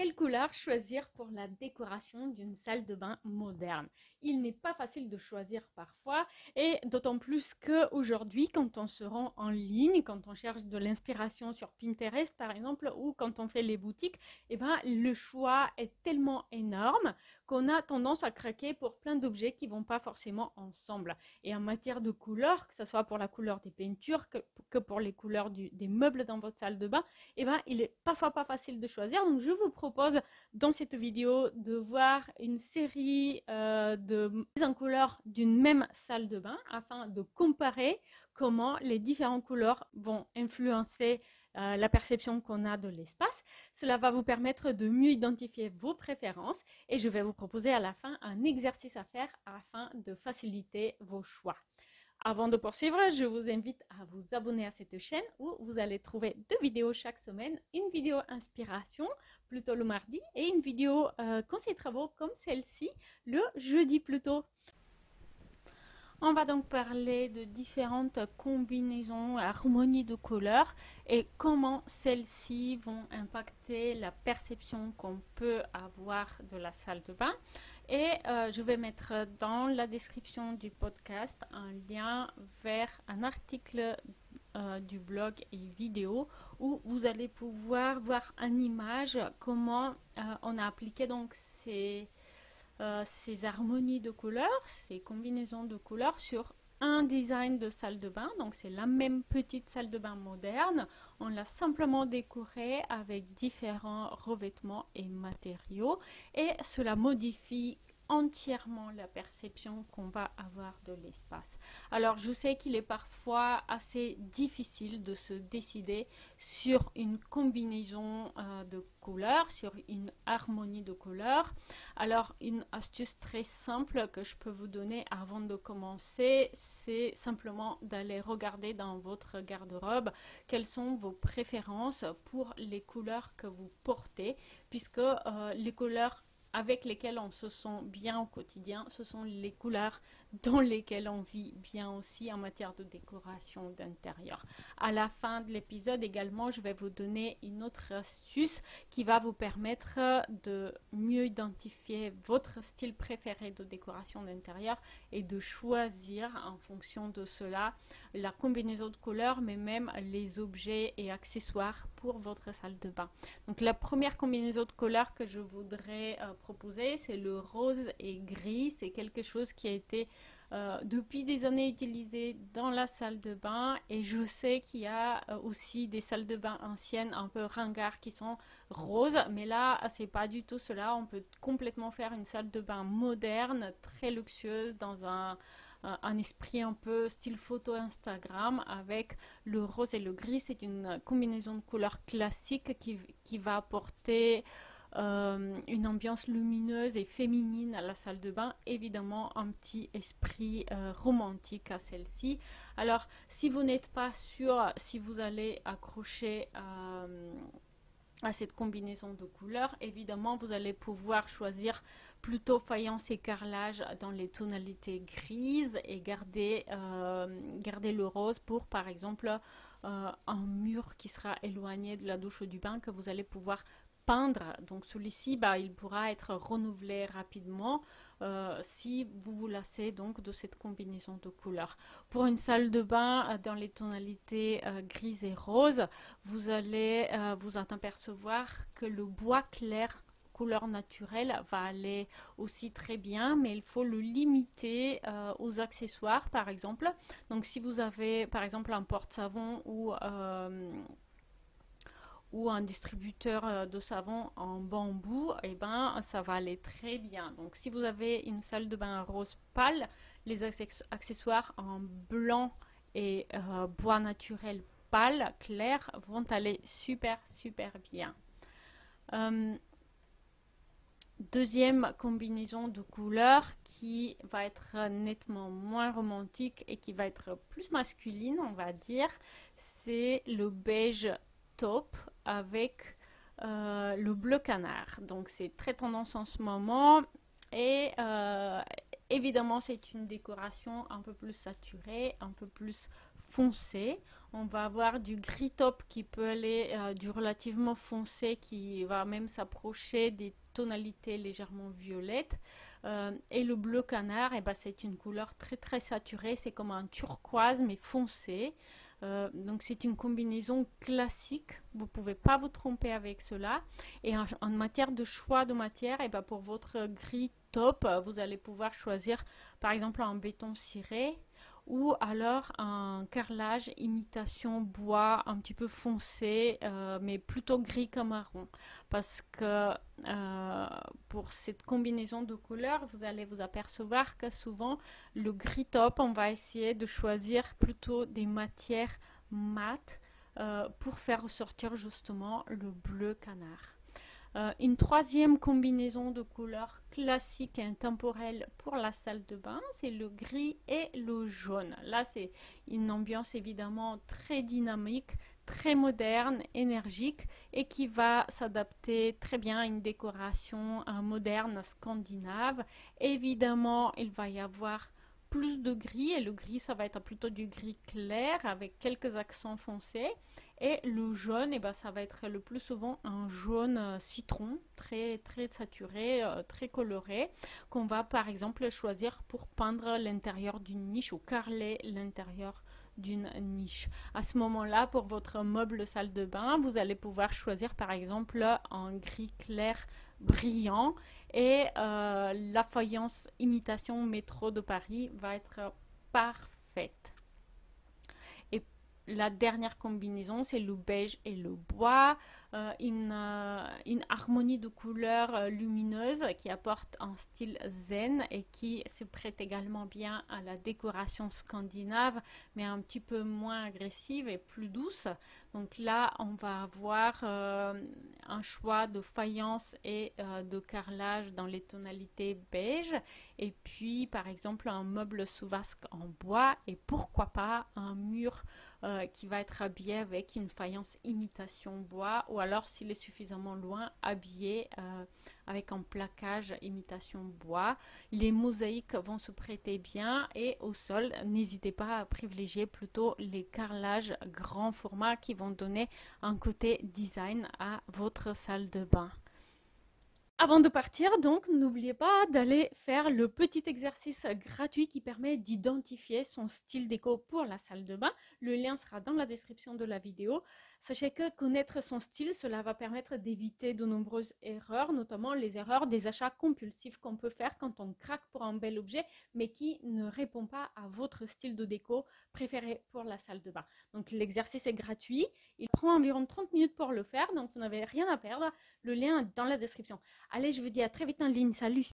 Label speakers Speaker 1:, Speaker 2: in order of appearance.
Speaker 1: Quelle couleur choisir pour la décoration d'une salle de bain moderne? Il n'est pas facile de choisir parfois et d'autant plus qu'aujourd'hui, quand on se rend en ligne, quand on cherche de l'inspiration sur Pinterest par exemple ou quand on fait les boutiques, le choix est tellement énorme qu'on a tendance à craquer pour plein d'objets qui vont pas forcément ensemble. Et en matière de couleurs, que ce soit pour la couleur des peintures que pour les couleurs des meubles dans votre salle de bain, il est parfois pas facile de choisir. Donc, je vous propose dans cette vidéo de voir une série de mises en couleur d'une même salle de bain afin de comparer comment les différentes couleurs vont influencer la perception qu'on a de l'espace. Cela va vous permettre de mieux identifier vos préférences et je vais vous proposer à la fin un exercice à faire afin de faciliter vos choix. Avant de poursuivre, je vous invite à vous abonner à cette chaîne où vous allez trouver 2 vidéos chaque semaine, une vidéo inspiration plutôt le mardi et une vidéo conseil travaux comme celle-ci le jeudi plutôt. On va donc parler de différentes combinaisons, harmonies de couleurs et comment celles-ci vont impacter la perception qu'on peut avoir de la salle de bain. Et je vais mettre dans la description du podcast un lien vers un article du blog et vidéo où vous allez pouvoir voir en image comment on a appliqué donc ces harmonies de couleurs, ces combinaisons de couleurs sur un design de salle de bain. Donc c'est la même petite salle de bain moderne. On l'a simplement décorée avec différents revêtements et matériaux et cela modifie entièrement la perception qu'on va avoir de l'espace. Alors je sais qu'il est parfois assez difficile de se décider sur une combinaison de couleurs, sur une harmonie de couleurs. Alors une astuce très simple que je peux vous donner avant de commencer, c'est simplement d'aller regarder dans votre garde-robe quelles sont vos préférences pour les couleurs que vous portez, puisque les couleurs avec lesquelles on se sent bien au quotidien, ce sont les couleurs dans lesquelles on vit bien aussi en matière de décoration d'intérieur. À la fin de l'épisode également, je vais vous donner une autre astuce qui va vous permettre de mieux identifier votre style préféré de décoration d'intérieur et de choisir en fonction de cela la combinaison de couleurs, mais même les objets et accessoires pour votre salle de bain. Donc la première combinaison de couleurs que je voudrais proposer, c'est le rose et gris. C'est quelque chose qui a été depuis des années utilisé dans la salle de bain et je sais qu'il y a aussi des salles de bain anciennes un peu ringards qui sont roses, mais là c'est pas du tout cela. On peut complètement faire une salle de bain moderne, très luxueuse, dans un esprit un peu style photo Instagram avec le rose et le gris. C'est une combinaison de couleurs classique qui va apporter une ambiance lumineuse et féminine à la salle de bain, évidemment un petit esprit romantique à celle-ci. Alors si vous n'êtes pas sûr si vous allez accrocher à cette combinaison de couleurs, évidemment vous allez pouvoir choisir plutôt faïence et carrelage dans les tonalités grises et garder le rose pour par exemple un mur qui sera éloigné de la douche ou du bain que vous allez pouvoir peindre. Donc celui-ci, il pourra être renouvelé rapidement si vous vous lassez donc de cette combinaison de couleurs. Pour une salle de bain dans les tonalités grises et roses, vous allez vous en apercevoir que le bois clair couleur naturelle va aller aussi très bien, mais il faut le limiter aux accessoires par exemple. Donc si vous avez par exemple un porte-savon ou un distributeur de savon en bambou, ça va aller très bien. Donc si vous avez une salle de bain rose pâle, les accessoires en blanc et bois naturel pâle clair vont aller super bien. Deuxième combinaison de couleurs qui va être nettement moins romantique et qui va être plus masculine, on va dire, c'est le beige taupe avec le bleu canard. Donc c'est très tendance en ce moment et évidemment c'est une décoration un peu plus saturée, un peu plus foncé. On va avoir du gris top qui peut aller du relativement foncé qui va même s'approcher des tonalités légèrement violettes. Et le bleu canard, ben, c'est une couleur très très saturée, c'est comme un turquoise mais foncé. Donc c'est une combinaison classique, vous ne pouvez pas vous tromper avec cela. Et en matière de choix de matière, et ben pour votre gris top, vous allez pouvoir choisir par exemple un béton ciré ou alors un carrelage imitation bois un petit peu foncé, mais plutôt gris que marron. Parce que pour cette combinaison de couleurs, vous allez vous apercevoir que souvent le gris top, on va essayer de choisir plutôt des matières mates pour faire ressortir justement le bleu canard. Une troisième combinaison de couleurs classique et intemporelle pour la salle de bain, c'est le gris et le jaune. Là, c'est une ambiance évidemment très dynamique, très moderne, énergique et qui va s'adapter très bien à une décoration moderne scandinave. Évidemment, il va y avoir plus de gris et le gris, ça va être plutôt du gris clair avec quelques accents foncés. Et le jaune, ben, ça va être le plus souvent un jaune citron, très, très saturé, très coloré, qu'on va par exemple choisir pour peindre l'intérieur d'une niche ou carreler l'intérieur d'une niche. À ce moment-là, pour votre meuble salle de bain, vous allez pouvoir choisir par exemple un gris clair brillant et la faïence imitation métro de Paris va être parfaite. La dernière combinaison, c'est le beige et le bois, une harmonie de couleurs lumineuses qui apporte un style zen et qui se prête également bien à la décoration scandinave, mais un petit peu moins agressive et plus douce. Donc là, on va avoir un choix de faïence et de carrelage dans les tonalités beige, et puis par exemple un meuble sous vasque en bois, et pourquoi pas un mur qui va être habillé avec une faïence imitation bois, ou alors s'il est suffisamment loin, habillé avec un plaquage imitation bois. Les mosaïques vont se prêter bien, et au sol, n'hésitez pas à privilégier plutôt les carrelages grand format qui vont donner un côté design à votre salle de bain. Avant de partir, donc, n'oubliez pas d'aller faire le petit exercice gratuit qui permet d'identifier son style déco pour la salle de bain. Le lien sera dans la description de la vidéo. Sachez que connaître son style, cela va permettre d'éviter de nombreuses erreurs, notamment les erreurs des achats compulsifs qu'on peut faire quand on craque pour un bel objet, mais qui ne répond pas à votre style de déco préféré pour la salle de bain. Donc l'exercice est gratuit, il prend environ 30 minutes pour le faire, donc vous n'avez rien à perdre. Le lien est dans la description. Allez, je vous dis à très vite en ligne. Salut!